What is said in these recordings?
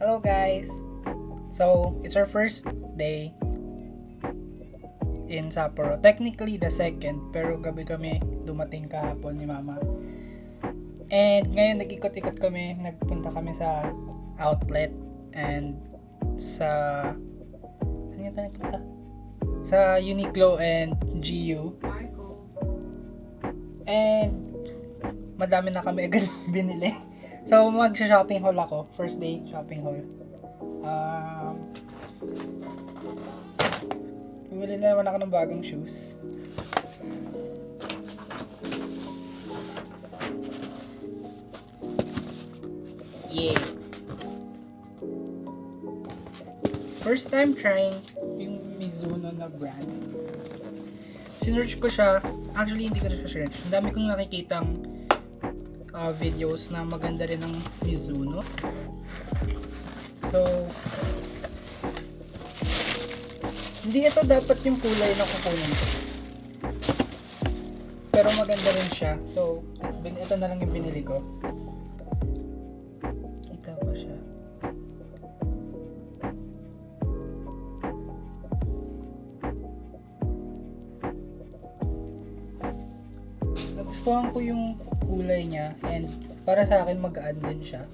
Hello guys! So, it's our first day in Sapporo. Technically the second, pero gabi kami dumating kahapon ni Mama. And ngayon nag-ikot-ikot kami, nagpunta kami sa outlet and sa ano yung nagpunta? Sa Uniqlo and GU. And madami na kami agad binili. So, mag-shopping haul ako. First day shopping haul. Bumili na naman ako ng bagong shoes. Yeah. First time trying yung Mizuno na brand. Sinearch ko siya. Actually, hindi ko na siya search. Ang dami kong nakikitang videos na maganda rin ng Mizuno. So, hindi ito dapat yung kulay na kukunin ko. Pero maganda rin siya. So, ito na lang yung binili ko. Kita ba siya? Nagustuhan ko yung kulay niya and para sa akin magaan din siya.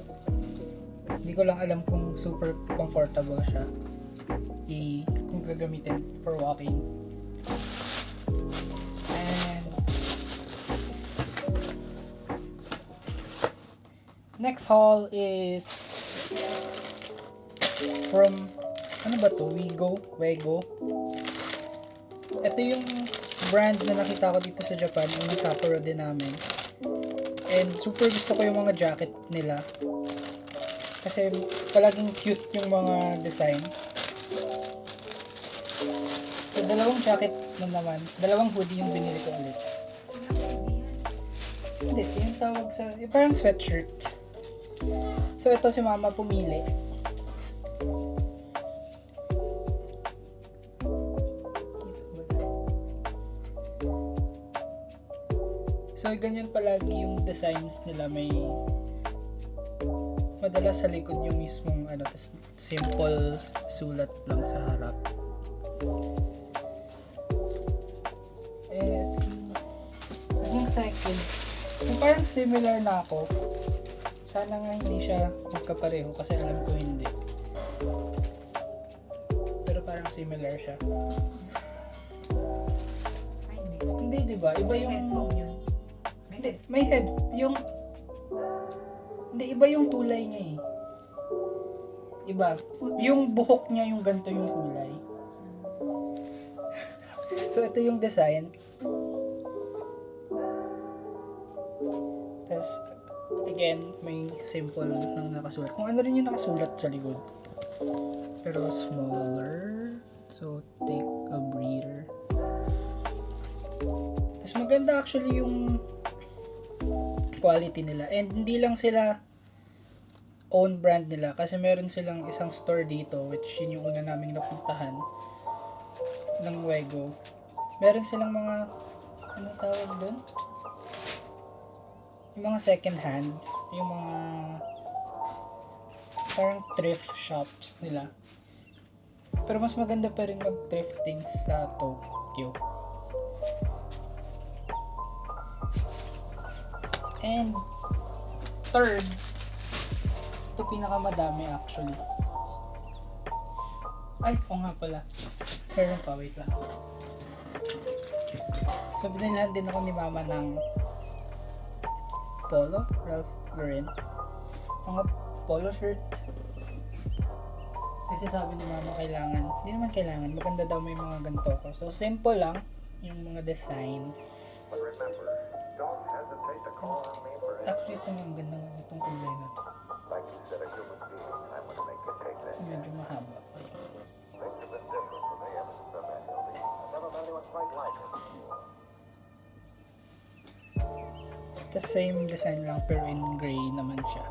Hindi ko lang alam kung super comfortable siya kung gagamitin for walking. And next haul is from ano ba to? Wego. Ito yung brand na nakita ko dito sa Japan, yung Sapporo din namin. And super gusto ko yung mga jacket nila. Kasi palaging cute yung mga design. So, dalawang jacket na naman. Dalawang hoodie yung binili ko ulit. Hindi, yung tawag sa... Yung parang sweatshirt. So, ito si Mama pumili. So, ganyan palagi yung designs nila. May madalas sa likod yung mismong tas simple sulat lang sa harap. Yung second, yung parang similar na ako. Sana nga hindi siya magkapareho kasi alam ko hindi. Pero parang similar siya. Hindi, diba? Iba yung... Hindi, may head. Hindi, iba yung kulay niya eh. Iba. Yung buhok niya, yung ganito yung kulay. So, ito yung design. Tapos, again, may simple nang nakasulat. Kung ano rin yung nakasulat sa likod. Pero smaller. So, take a breather. Tapos, maganda actually yung quality nila. And hindi lang sila own brand nila kasi meron silang isang store dito which yun yung una naming napuntahan ng Wego. Meron silang mga ano tawag doon? Yung mga second hand, yung mga parang thrift shops nila. Pero mas maganda pa rin mag-thrifting sa Tokyo. And third, ito pinakamadami actually. Ay, o nga pala. Meron pa, wait lang. So, binilhan din ako ni Mama ng polo, Ralph Lauren. Mga polo shirt. Kasi sabi ni Mama kailangan, hindi naman kailangan, maganda daw may mga ganito ko. So, simple lang yung mga designs. Actually, ito ang ganda ng itong kulay na to. So, medyo mahaba pa yun. The same design lang pero in gray naman siya.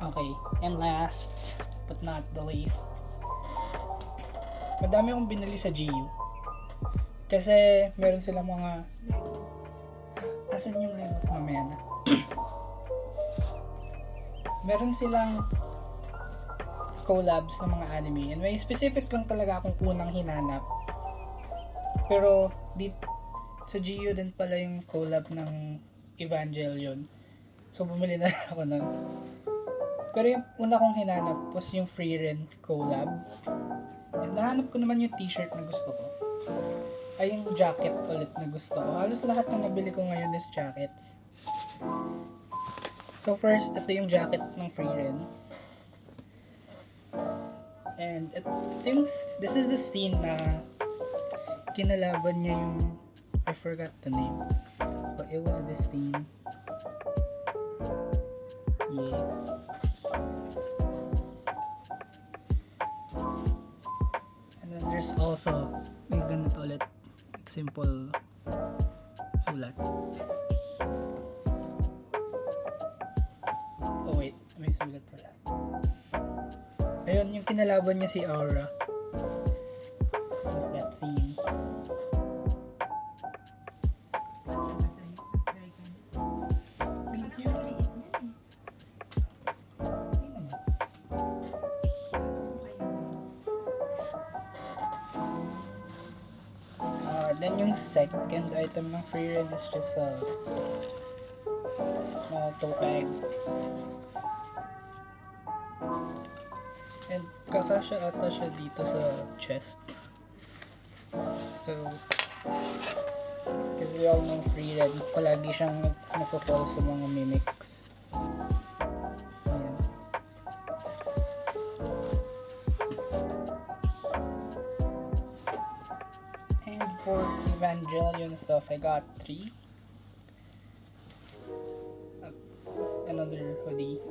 Okay, and last but not the least, madami akong binili sa GU. Kasi meron silang mga... Asan yung lemot? Mamaya na. meron silang collabs ng mga anime, and may specific lang talaga akong unang hinanap, pero sa Gio din pala yung collab ng Evangelion, so bumili na ako nun. Pero yung una kong hinanap was yung Frieren collab, and nahanap ko naman yung t-shirt na gusto ko, ay yung jacket ulit na gusto ko. Halos lahat ng nabili ko ngayon is jackets. So first, ito yung jacket ng Frieren. And this is the scene na kinalaban niya yung, I forgot the name, but it was this scene. Yeah. And then there's also may ganito ulit, simple sulat. Oh wait, may sulat pala. Ayun, yung kinalaban niya si Aura. Was that scene. Then yung second item ng Frieren is just a small tote bag. And kakasya ata siya dito sa chest. So, kasi we all know Frieren, palagi siyang nafo-fall sa mga mimics. Ayan. And for Evangelion stuff, I got 3. Another hoodie.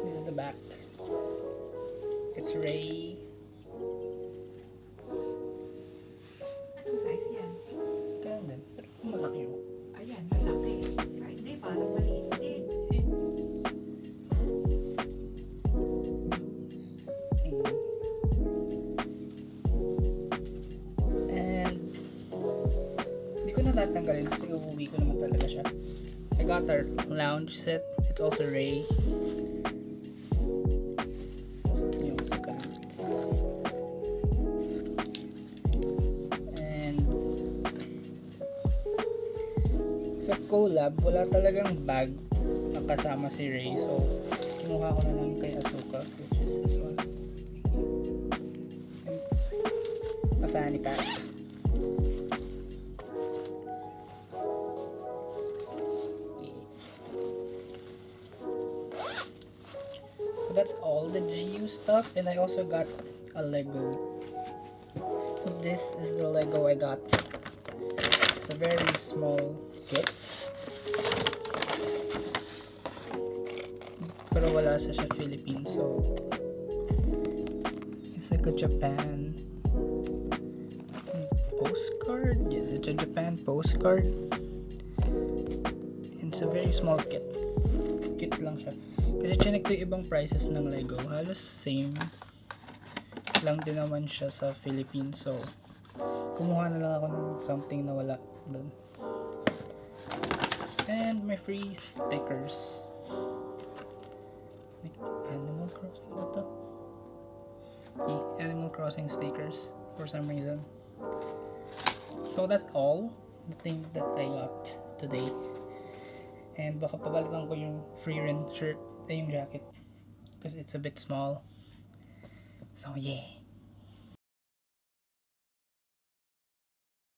This is the back. It's Rey. Anong size yan? Ganun din. Pero malaki yun. Ayan, malaki. Ay, hindi, parang maliit din. And hindi ko na tatanggalin kasi uuwi ko naman talaga siya. I got our lounge set. It's also Rey. Yung suits. And sa collab, wala talagang bag na kasama si Rey. So, kinuha ko na lang kay Asuka, which is this one. It's a fanny pack. So that's all the GU stuff, and I also got a Lego. So this is the Lego I got. It's a very small kit. Pero wala siya sa Philippines, so it's like a Japan postcard. Yeah, it's a Japan postcard. And it's a very small kit. Kit lang siya. Kasi chinek ko yung ibang prices ng Lego. Halos same lang din naman siya sa Philippines. So, kumuha na lang ako ng something na wala doon. And my free stickers. Like Animal Crossing ba to? Animal Crossing stickers for some reason. So that's all the thing that I got today. And baka pabalitan ko yung Frieren shirt ay yung jacket because it's a bit small. So yeah.